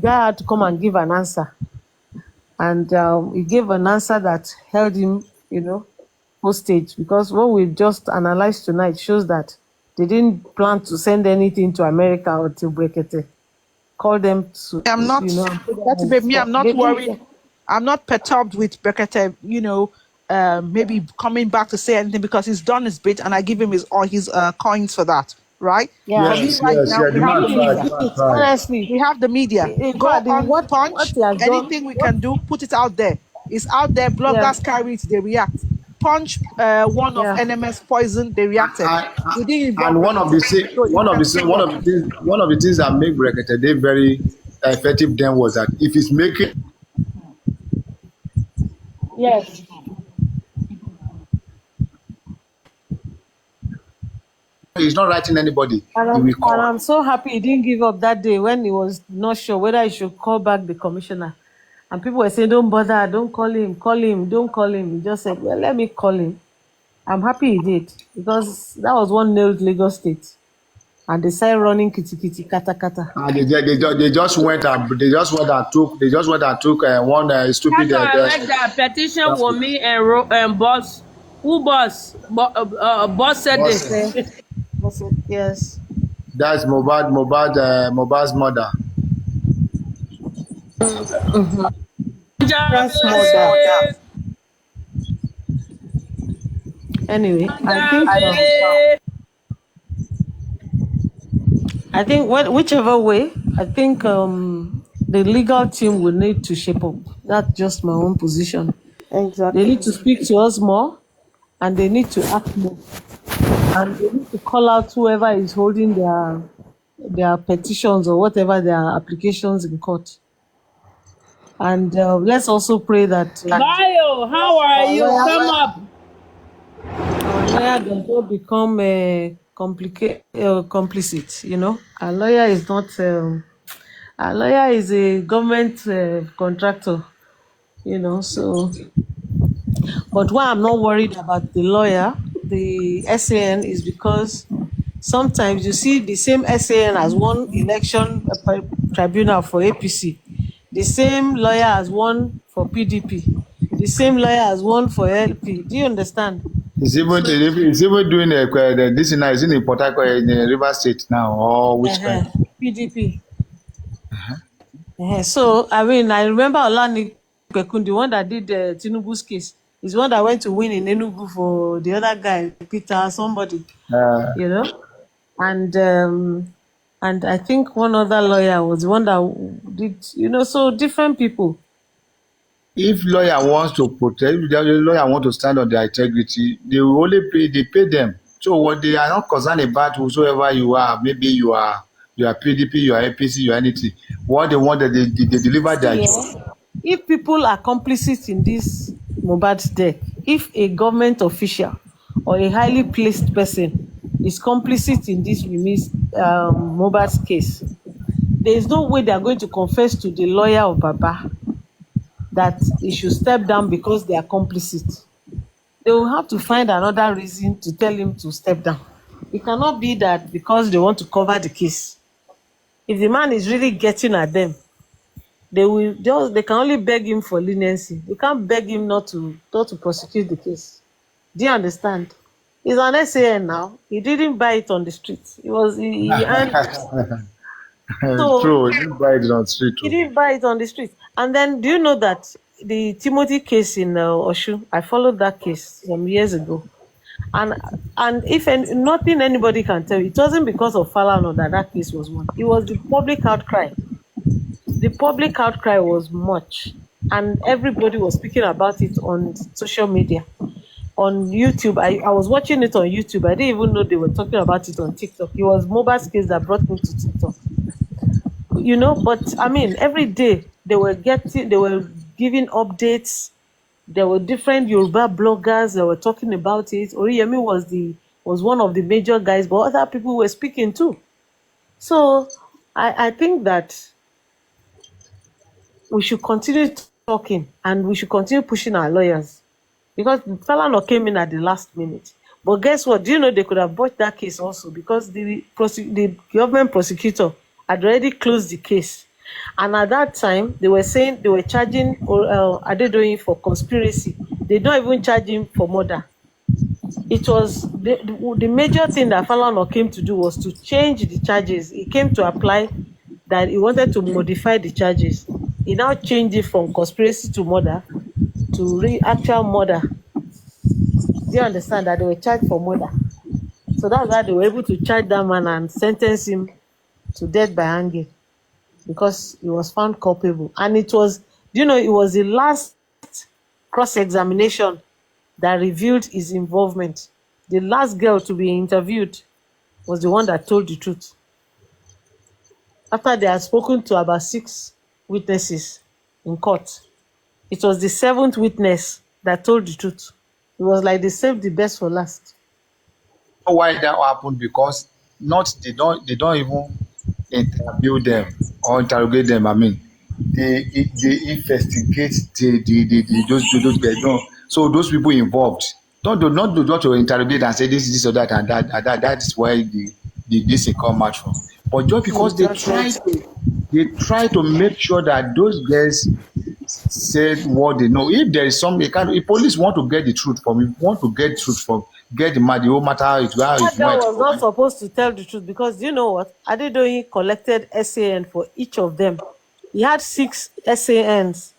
guy had to come and give an answer, and he gave an answer that held him, hostage, because what we've just analyzed tonight shows that they didn't plan to send anything to America until Brekete called them to. I'm not. I'm not worried. I'm not perturbed with Brekete, maybe coming back to say anything, because he's done his bit and I give him his coins for that, right? Yeah. Honestly, we have the media. Go on Punch, anything we can do, put it out there. It's out there, bloggers carry it, they react. Punch one of NMS Poison, they reacted. And one of the things that make Brekete very effective then was that if he's making yes. He's not writing anybody. And I'm so happy he didn't give up that day when he was not sure whether he should call back the commissioner. And people were saying, don't bother, don't call him, don't call him. He just said, well, let me call him. I'm happy he did, because that was one nailed Lagos State. And they started running kitty kata kata. They just went and took one stupid. Like that petition for me and boss. Who boss? Boss said this. Yes. That's Mohbad's mother. That's mother. Anyway, I think whichever way, I think the legal team will need to shape up. That's just my own position. Exactly. They need to speak to us more, and they need to act more, and they need to call out whoever is holding their petitions or whatever their applications in court. And let's also pray that Bayo, how are you? Come up. Our lawyer does not become complicit. Our lawyer is not. Our lawyer is a government contractor. So. But why I'm not worried about the lawyer, the SAN, is because sometimes you see the same SAN as one election tribunal for APC, the same lawyer as one for PDP, the same lawyer as one for LP. Do you understand? He's even doing this now. Is in Port Harcourt, in River State now, or which kind? PDP. So I remember Olani Kwekun, the one that did Tinubu's case, is one that went to win in Enugu for the other guy, Peter somebody, and I think one other lawyer was the one that did, so different people. If lawyer wants to protect, if the lawyer want to stand on their integrity, they will only pay them. So what they are not concerned about whosoever you are, maybe you are PDP, you are APC, you are anything. What they want, that they deliver their job. If people are complicit in this Mohbad's death, if a government official or a highly placed person is complicit in this Mohbad's case, there is no way they are going to confess to the lawyer of Baba that he should step down because they are complicit. they will have to find another reason to tell him to step down. It cannot be that because they want to cover the case. If the man is really getting at them, they can only beg him for leniency. They can't beg him not to prosecute the case. Do you understand? He's an SAN now. He didn't buy it on the street. He earned so True, he didn't buy it on street. he didn't buy it on the street. And then, do you know that the Timothy case in Oshu? I followed that case some years ago, and if nothing anybody can tell you, it wasn't because of Falana that case was won. It was the public outcry. The public outcry was much, and everybody was speaking about it on social media, on YouTube. I was watching it on YouTube. I didn't even know they were talking about it on TikTok. It was Mobile's case that brought me to TikTok. But I mean, every day they were giving updates. There were different Yoruba bloggers that were talking about it. Oriyemi was one of the major guys, but other people were speaking too. So I think that we should continue talking and we should continue pushing our lawyers, because Falana came in at the last minute. But guess what? Do you know they could have bought that case also, because the government prosecutor had already closed the case. And at that time, they were saying they were charging Adedoyin for conspiracy. They don't even charge him for murder. It was the major thing that Falana came to do was to change the charges. He came to apply that he wanted to modify the charges. He now changed it from conspiracy to murder to actual murder. Do you understand that they were charged for murder? So that's why they were able to charge that man and sentence him to death by hanging, because he was found culpable. And it was the last cross-examination that revealed his involvement. The last girl to be interviewed was the one that told the truth. After they had spoken to about 6 witnesses in court, it was the 7th witness that told the truth. It was like they saved the best for last. Why that happened? Because they don't even interview them or interrogate them. I mean, they investigate those guys. No, so those people involved don't to interrogate and say this or that and that. That is where this come out from. But just because they try to make sure that those guys said what they know. If there is if police want to get the truth from you, get the whole matter how it was not supposed to tell the truth, because you know what? Adedoyin collected SAN for each of them. He had 6 SANs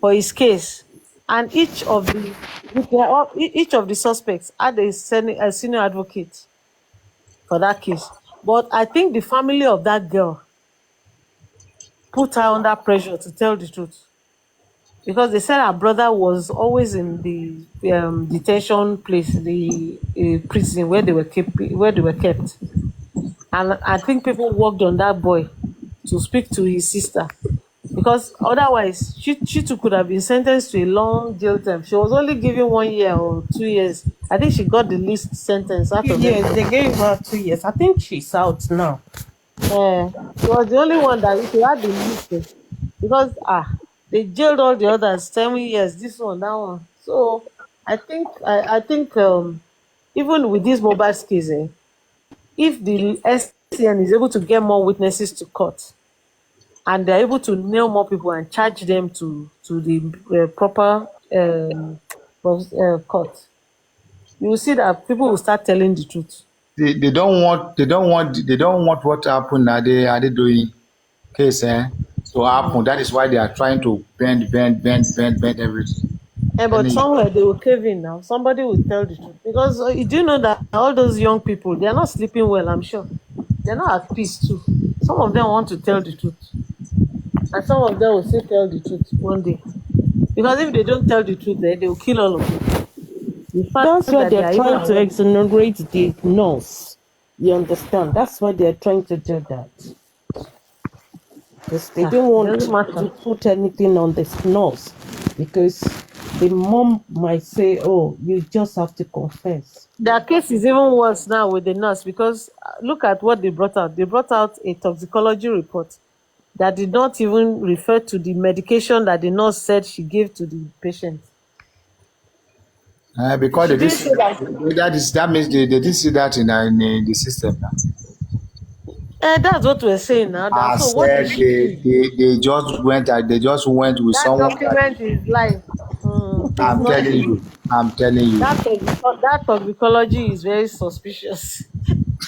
for his case, and each of the suspects had a senior advocate for that case. But I think the family of that girl put her under pressure to tell the truth, because they said her brother was always in the detention place, the prison where they were kept. And I think people worked on that boy to speak to his sister, because otherwise she too could have been sentenced to a long jail term. She was only given 1 year or 2 years. I think she got the least sentence out of them. Yes, they gave her 2 years. I think she's out now. She was the only one that she had the least, because they jailed all the others 7 years, this one, that one. So I think even with this mobile case, if the SCN is able to get more witnesses to court, and they're able to nail more people and charge them to the proper court, you will see that people will start telling the truth. They don't want what happened at the Adedoyin case to happen. That is why they are trying to bend everything. But somewhere they will cave in now. Somebody will tell the truth, because you do know that all those young people, they are not sleeping well. I'm sure they're not at peace too. Some of them want to tell the truth, and some of them will still tell the truth one day, because if they don't tell the truth, they will kill all of them. That's why they're trying to exonerate the nurse. You understand? That's why they're trying to do that. Because they don't want to put anything on this nurse, because the mom might say, oh, you just have to confess. Their case is even worse now with the nurse, because look at what they brought out. They brought out a toxicology report that did not even refer to the medication that the nurse said she gave to the patient. Because She they did didn't see say that. that means they did see that in the system now. That's what we're saying now. I So what did said she do? they just went with That someone that document is live. It's I'm not telling true. you. I'm telling you. That toxicology is very suspicious.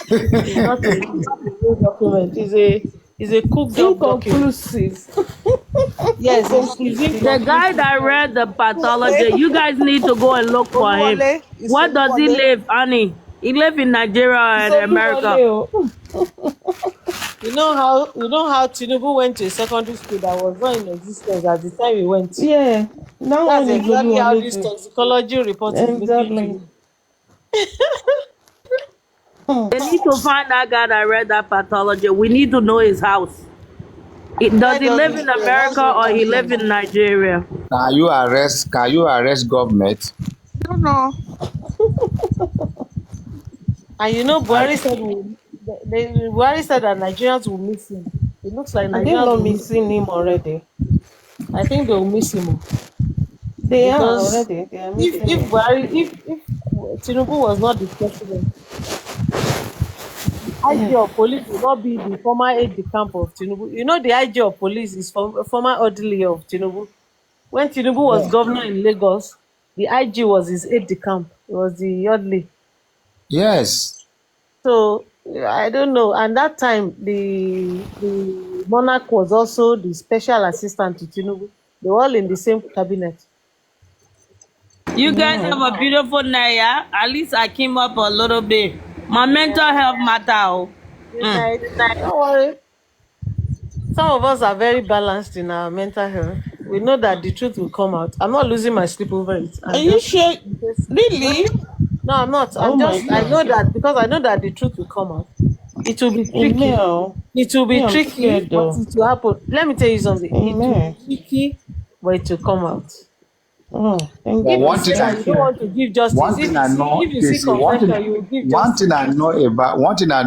It's not a real document. It's a cooked up document. Inconclusive. Yes, it's The guy inconclusive. that read the pathology, Oluwole, you guys need to go and look for him. Oluwole, it's What does he Oluwole. live, Annie? He live in Nigeria and So America. You know how Tinubu went to a secondary school that was not in existence at the time he went. Yeah. That That's one is exactly how Oluwole this too. toxicology report is looking to Exactly. me. They need to find that guy that read that pathology. We need to know his house. Does Let he us live be in sure. That's America what or I'm he live saying. in Nigeria? Can you arrest government? I don't know. And you know, I, Buhari said that Nigerians will miss him. It looks like Are they Nigerians not will miss missing him already? I think they will miss him They are because already. They are missing if him. Buhari, if Tinubu was not the president, IG of police will not be the former aide de camp of Tinubu. You know, the IG of police is former orderly of Tinubu. When Tinubu was governor in Lagos, the IG was his aide de camp. It was the orderly. yes. So I don't know. And that time, the monarch was also the special assistant to Tinubu. They were all in the same cabinet. You guys have a beautiful night, yeah? At least I came up a little bit. My mental health matter. Oh. Good night. Don't worry. Some of us are very balanced in our mental health. We know that the truth will come out. I'm not losing my sleep over it. Are you sure? Really? No, I'm not. Oh my I God. know that because I know that the truth will come out. It will be tricky. Amen. It will be Me, I'm tricky, scared but though. it will happen. Let me tell you something. It will Amen. be tricky, but it will come out. Oh, thank But If you. you say that you don't want to give justice, one thing I know, if you see Casey, confession, you will give one thing justice. I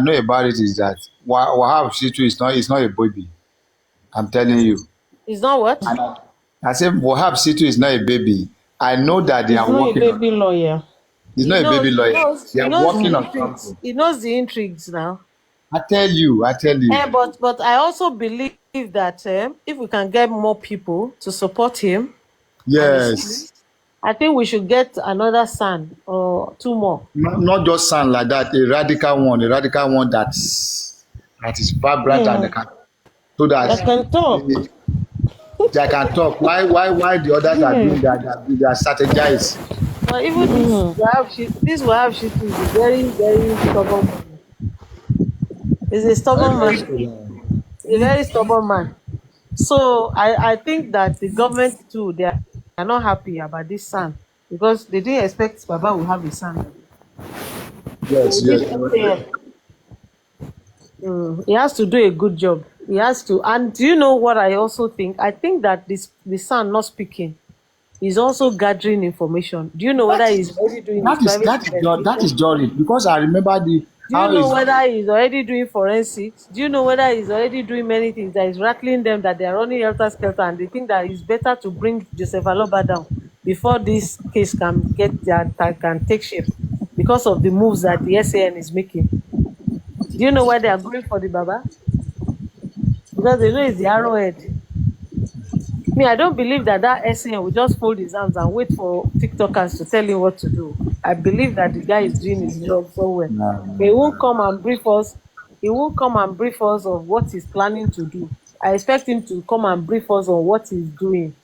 know about it is that Wahab Shitu is not a baby. I'm telling you. It's not what? And I said Wahab Shitu is not a baby. I know that they He's are not a working on baby it. lawyer. He's not a baby lawyer. They He are knows working the on intrigues. something. He knows the intrigues now. I tell you. But I also believe that if we can get more people to support him and his team, Yes. I think we should get another son or two more. Not just sound like that, a radical one that is vibrant and can, so I that can talk. they can talk. Why the others are Yeah. doing that? They are strategize. But even this Wahab Shittu is a very, very stubborn man. He's a stubborn man. He's a very stubborn man. So I think that the government too, they are not happy about this son because they didn't expect Baba will have a son. Yes, So yes. this SAN, he has to do a good job. He has to. And do you know what I also think? I think that the son not speaking is also gathering information. Do you know whether he's already doing his private That is investigation? Jory because I remember Do you know whether he's already doing forensics? Do you know whether he's already doing many things that is rattling them that they are running helter-skelter and they think that it's better to bring Joseph Aloba down before this case can can take shape because of the moves that the SAN is making? Do you know why they are going for the Baba? Because they know it's the arrowhead. Me, I don't believe that SAN will just fold his arms and wait for TikTokers to tell him what to do. I believe that the guy is doing his job so well. He won't come and brief us. He won't come and brief us of what he's planning to do. I expect him to come and brief us on what he's doing,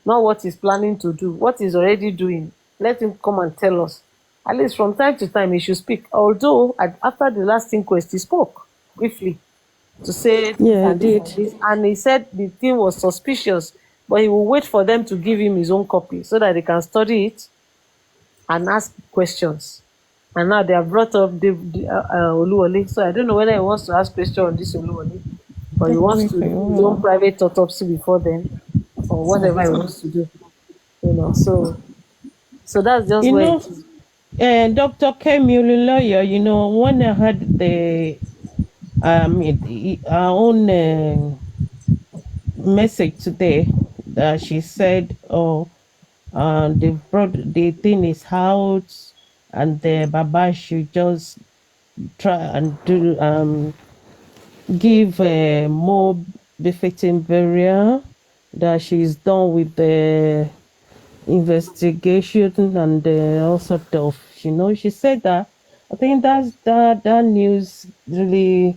not what he's planning to do. What he's already doing, let him come and tell us. At least from time to time, he should speak. Although after the last inquest, he spoke briefly to say Yeah, and he this did. and this, and he said the thing was suspicious, but he will wait for them to give him his own copy so that they can study it and ask questions. And now they have brought up Oluwole, so I don't know whether he wants to ask questions on this Oluwole, or he wants to do his own private autopsy before then, or whatever he wants to do. So that's just You where know, it is. Dr. Kemi Lawyer, when I had our own message today, that she said, They brought the thing is out, and the Baba should just try and do give a more befitting burial, that she's done with the investigation and all sort of, she said that. I think that news really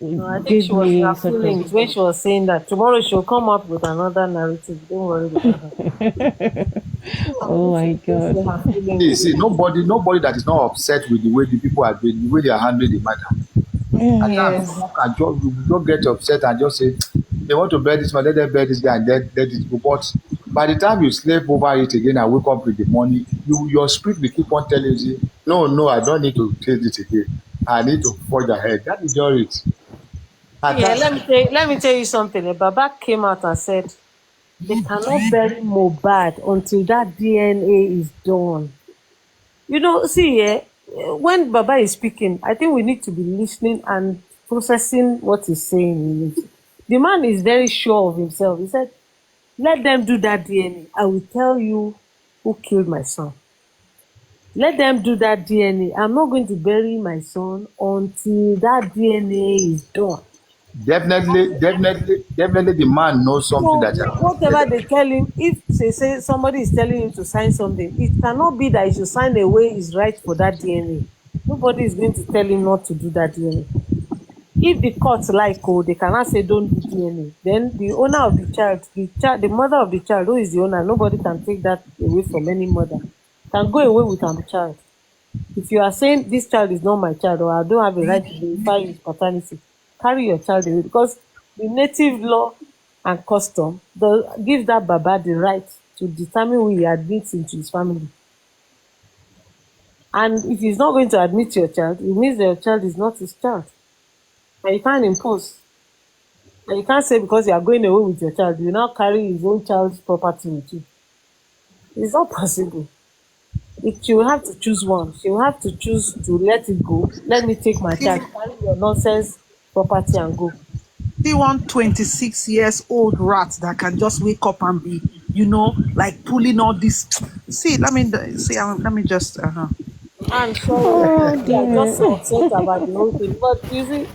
No, I think gave she was in me her sort feelings of. when she was saying that tomorrow she'll come up with another narrative. Don't worry about her. Oh my God. Her feelings. See, nobody that is not upset with the way the people are doing, the way they are handling the matter. At times, Yes. you don't get upset and just say, they want to bury this man, let them bury this guy and let it go. But by the time you sleep over it again and wake up with the money, your spirit will keep on telling you, no, I don't need to take this again. I need to forge ahead. That is just it. Yeah, let me tell you something. Baba came out and said they cannot bury Mohbad until that DNA is done. When Baba is speaking, I think we need to be listening and processing what he's saying. The man is very sure of himself. He said, let them do that DNA. I will tell you who killed my son. Let them do that DNA. I'm not going to bury my son until that DNA is done. Definitely, the man knows something So that. whatever they tell him, if they say somebody is telling him to sign something, it cannot be that he should sign away his right for that DNA. Nobody is going to tell him not to do that DNA. If the court they cannot say don't do DNA. Then the owner of the child, the mother of the child, who is the owner, nobody can take that away from any mother. Can go away with the child. If you are saying this child is not my child, or I don't have a right to verify his paternity, carry your child away, because the native law and custom gives that Baba the right to determine who he admits into his family. And if he's not going to admit your child, it means that your child is not his child. And you can't impose. And you can't say because you are going away with your child, you now carry his own child's property with you. It's not possible. She will have to choose one. She will have to choose to let it go. Let me take my child, carry your nonsense property and go. See one 26 years old rat that can just wake up and be, like pulling all this. See, let me just. And so they are just so upset about the whole thing. But you see,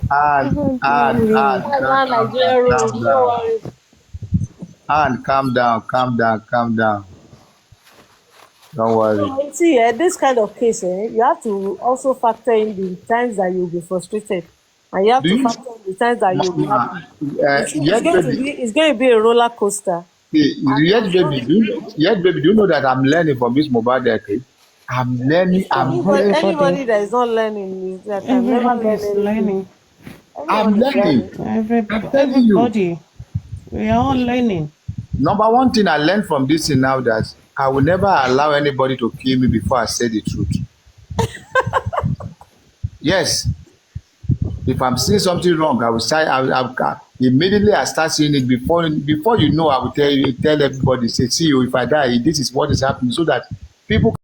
And calm down. Don't worry. See, this kind of case, you have to also factor in the times that you'll be frustrated. And you have to factor in the times that you'll be happy. It's going to be a roller coaster. Baby, do you know that I'm learning from this mobile decade? I'm learning. Anybody that is not learning is that can never learn. I'm learning. Everybody. We are all learning. Number one thing I learned from this thing now, that I will never allow anybody to kill me before I say the truth. Yes. If I'm seeing something wrong, I will say, immediately I start seeing it before you know, I will tell everybody, say, see you, if I die, this is what is happening, so that people